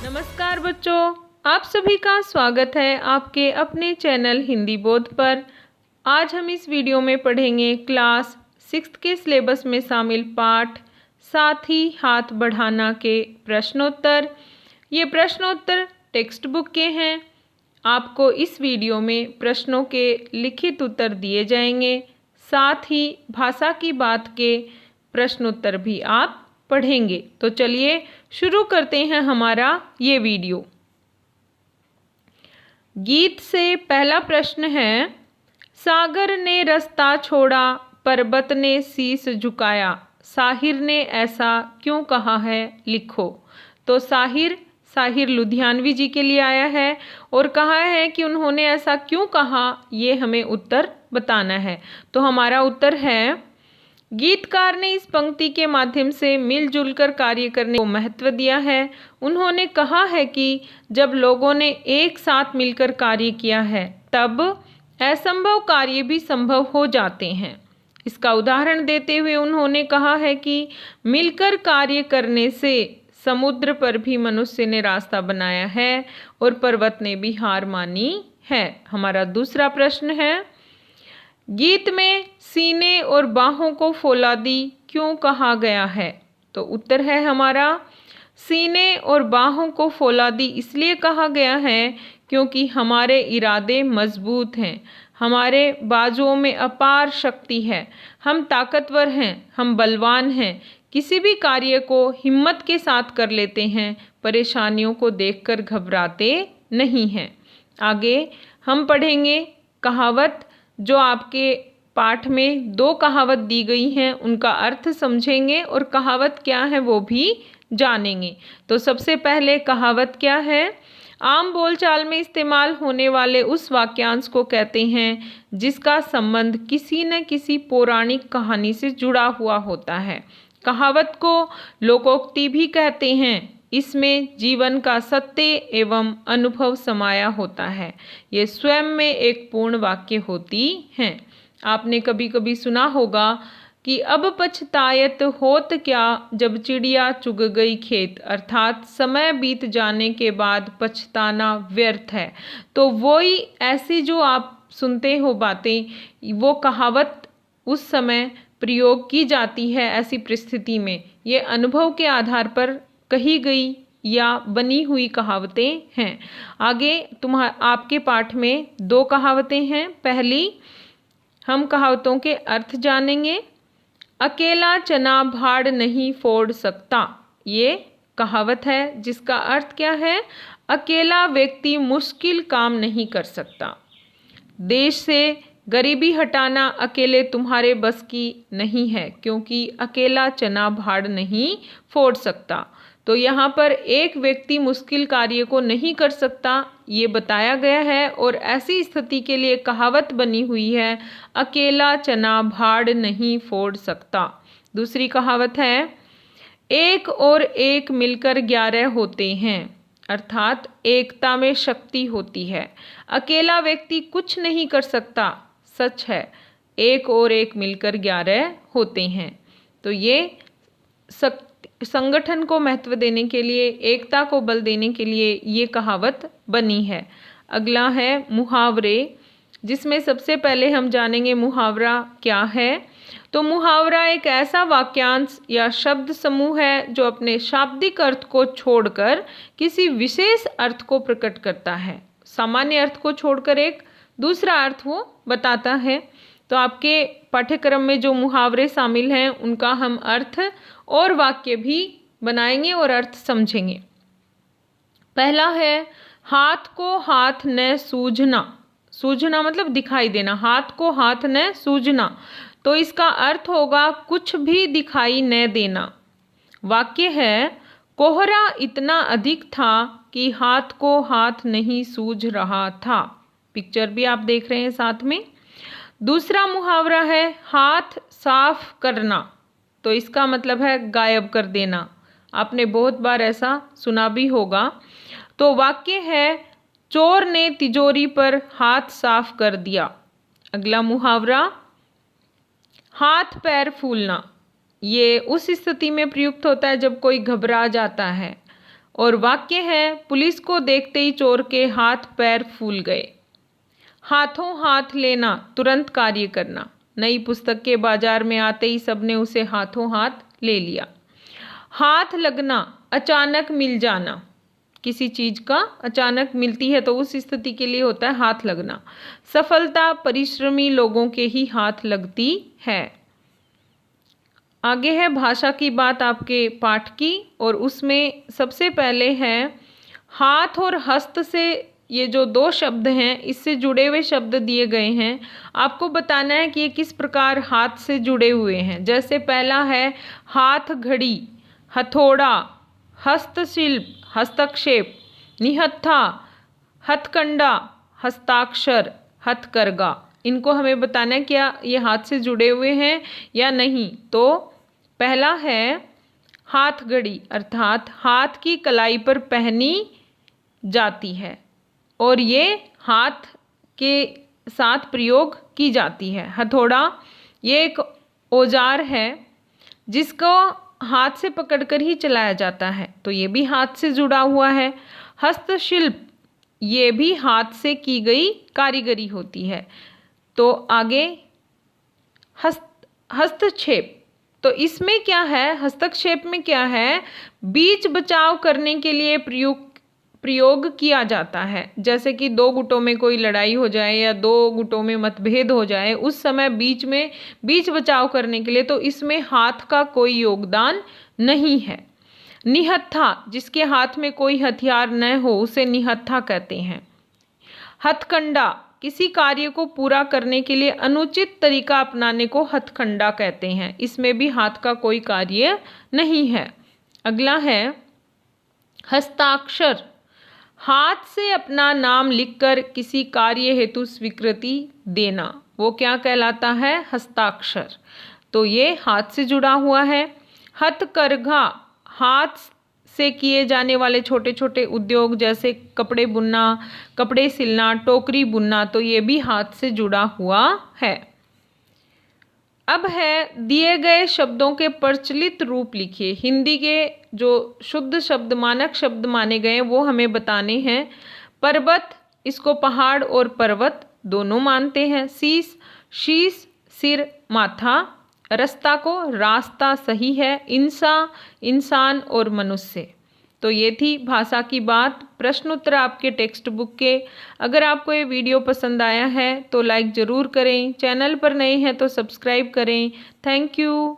नमस्कार बच्चों, आप सभी का स्वागत है आपके अपने चैनल हिंदी बोध पर। आज हम इस वीडियो में पढ़ेंगे क्लास 6 के सिलेबस में शामिल पाठ साथ ही हाथ बढ़ाना के प्रश्नोत्तर। ये प्रश्नोत्तर टेक्स्ट बुक के हैं। आपको इस वीडियो में प्रश्नों के लिखित उत्तर दिए जाएंगे, साथ ही भाषा की बात के प्रश्नोत्तर भी आप पढ़ेंगे। तो चलिए शुरू करते हैं हमारा ये वीडियो। गीत से पहला प्रश्न है, सागर ने रास्ता छोड़ा, पर्वत ने शीश झुकाया, साहिर ने ऐसा क्यों कहा है, लिखो। तो साहिर लुधियानवी जी के लिए आया है और कहा है कि उन्होंने ऐसा क्यों कहा, ये हमें उत्तर बताना है। तो हमारा उत्तर है, गीतकार ने इस पंक्ति के माध्यम से मिलजुल कर कार्य करने को महत्व दिया है। उन्होंने कहा है कि जब लोगों ने एक साथ मिलकर कार्य किया है तब असंभव कार्य भी संभव हो जाते हैं। इसका उदाहरण देते हुए उन्होंने कहा है कि मिलकर कार्य करने से समुद्र पर भी मनुष्य ने रास्ता बनाया है और पर्वत ने भी हार मानी है। हमारा दूसरा प्रश्न है, गीत में सीने और बाहों को फौलादी क्यों कहा गया है। तो उत्तर है हमारा, सीने और बाहों को फौलादी इसलिए कहा गया है क्योंकि हमारे इरादे मजबूत हैं, हमारे बाजुओं में अपार शक्ति है, हम ताकतवर हैं, हम बलवान हैं, किसी भी कार्य को हिम्मत के साथ कर लेते हैं, परेशानियों को देखकर घबराते नहीं हैं। आगे हम पढ़ेंगे कहावत। जो आपके पाठ में 2 कहावत दी गई हैं उनका अर्थ समझेंगे और कहावत क्या है वो भी जानेंगे। तो सबसे पहले कहावत क्या है, आम बोलचाल में इस्तेमाल होने वाले उस वाक्यांश को कहते हैं जिसका संबंध किसी न किसी पौराणिक कहानी से जुड़ा हुआ होता है। कहावत को लोकोक्ति भी कहते हैं। इसमें जीवन का सत्य एवं अनुभव समाया होता है। ये स्वयं में एक पूर्ण वाक्य होती हैं। आपने कभी कभी सुना होगा कि अब पछतायत होत क्या जब चिड़िया चुग गई खेत, अर्थात समय बीत जाने के बाद पछताना व्यर्थ है। तो वही ऐसी जो आप सुनते हो बातें, वो कहावत उस समय प्रयोग की जाती है। ऐसी परिस्थिति में ये अनुभव के आधार पर कही गई या बनी हुई कहावतें हैं। आगे आपके पाठ में 2 कहावतें हैं। पहली हम कहावतों के अर्थ जानेंगे। अकेला चना भाड़ नहीं फोड़ सकता, ये कहावत है जिसका अर्थ क्या है, अकेला व्यक्ति मुश्किल काम नहीं कर सकता। देश से गरीबी हटाना अकेले तुम्हारे बस की नहीं है, क्योंकि अकेला चना भाड़ नहीं फोड़ सकता। तो यहाँ पर एक व्यक्ति मुश्किल कार्य को नहीं कर सकता ये बताया गया है और ऐसी स्थिति के लिए कहावत बनी हुई है, अकेला चना भाड़ नहीं फोड़ सकता। दूसरी कहावत है, एक और एक मिलकर 11 होते हैं, अर्थात एकता में शक्ति होती है। अकेला व्यक्ति कुछ नहीं कर सकता, सच है, एक और एक मिलकर 11 होते हैं। तो ये संगठन को महत्व देने के लिए, एकता को बल देने के लिए ये कहावत बनी है। अगला है मुहावरे, जिसमें सबसे पहले हम जानेंगे मुहावरा क्या है। तो मुहावरा एक ऐसा वाक्यांश या शब्द समूह है जो अपने शाब्दिक अर्थ को छोड़कर किसी विशेष अर्थ को प्रकट करता है। सामान्य अर्थ को छोड़कर एक दूसरा अर्थ वो बताता है। तो आपके पाठ्यक्रम में जो मुहावरे शामिल हैं उनका हम अर्थ और वाक्य भी बनाएंगे और अर्थ समझेंगे। पहला है, हाथ को हाथ न सूझना। सूझना मतलब दिखाई देना, हाथ को हाथ न सूझना। तो इसका अर्थ होगा कुछ भी दिखाई न देना। वाक्य है, कोहरा इतना अधिक था कि हाथ को हाथ नहीं सूझ रहा था। पिक्चर भी आप देख रहे हैं साथ में। दूसरा मुहावरा है, हाथ साफ करना। तो इसका मतलब है गायब कर देना। आपने बहुत बार ऐसा सुना भी होगा। तो वाक्य है, चोर ने तिजोरी पर हाथ साफ कर दिया। अगला मुहावरा, हाथ पैर फूलना। ये उस स्थिति में प्रयुक्त होता है जब कोई घबरा जाता है और वाक्य है, पुलिस को देखते ही चोर के हाथ पैर फूल गए। हाथों हाथ लेना, तुरंत कार्य करना। नई पुस्तक के बाजार में आते ही सबने उसे हाथों हाथ ले लिया। हाथ लगना, अचानक मिल जाना। किसी चीज का अचानक मिलती है तो उस स्थिति के लिए होता है हाथ लगना। सफलता परिश्रमी लोगों के ही हाथ लगती है। आगे है भाषा की बात आपके पाठ की, और उसमें सबसे पहले है हाथ और हस्त से, ये जो दो शब्द हैं इससे जुड़े हुए शब्द दिए गए हैं। आपको बताना है कि ये किस प्रकार हाथ से जुड़े हुए हैं। जैसे पहला है हाथ घड़ी, हथौड़ा, हस्तशिल्प, हस्तक्षेप, निहत्था, हथकंडा, हस्ताक्षर, हथकरघा। इनको हमें बताना है क्या ये हाथ से जुड़े हुए हैं या नहीं। तो पहला है हाथ घड़ी, अर्थात हाथ की कलाई पर पहनी जाती है और ये हाथ के साथ प्रयोग की जाती है। हथौड़ा ये एक औजार है जिसको हाथ से पकड़कर ही चलाया जाता है, तो ये भी हाथ से जुड़ा हुआ है। हस्तशिल्प ये भी हाथ से की गई कारीगरी होती है। तो आगे हस्तक्षेप, तो इसमें क्या है, हस्तक्षेप में क्या है, बीच बचाव करने के लिए प्रयोग किया जाता है। जैसे कि दो गुटों में कोई लड़ाई हो जाए या दो गुटों में मतभेद हो जाए, उस समय बीच बचाव करने के लिए, तो इसमें हाथ का कोई योगदान नहीं है। निहत्था, जिसके हाथ में कोई हथियार न हो उसे निहत्था कहते हैं। हथकंडा, किसी कार्य को पूरा करने के लिए अनुचित तरीका अपनाने को हथकंडा कहते हैं। इसमें भी हाथ का कोई कार्य नहीं है। अगला है हस्ताक्षर, हाथ से अपना नाम लिखकर किसी कार्य हेतु स्वीकृति देना, वो क्या कहलाता है, हस्ताक्षर। तो ये हाथ से जुड़ा हुआ है। हथकरघा, हाथ से किए जाने वाले छोटे छोटे उद्योग जैसे कपड़े बुनना, कपड़े सिलना, टोकरी बुनना, तो ये भी हाथ से जुड़ा हुआ है। अब है दिए गए शब्दों के प्रचलित रूप लिखिए। हिंदी के जो शुद्ध शब्द, मानक शब्द माने गए वो हमें बताने हैं। पर्वत, इसको पहाड़ और पर्वत दोनों मानते हैं। शीश, सिर, माथा। रास्ता को रास्ता सही है। इंसान और मनुष्य। तो ये थी भाषा की बात, प्रश्न उत्तर आपके टेक्स्ट बुक के। अगर आपको ये वीडियो पसंद आया है तो लाइक ज़रूर करें, चैनल पर नए हैं तो सब्सक्राइब करें। Thank you.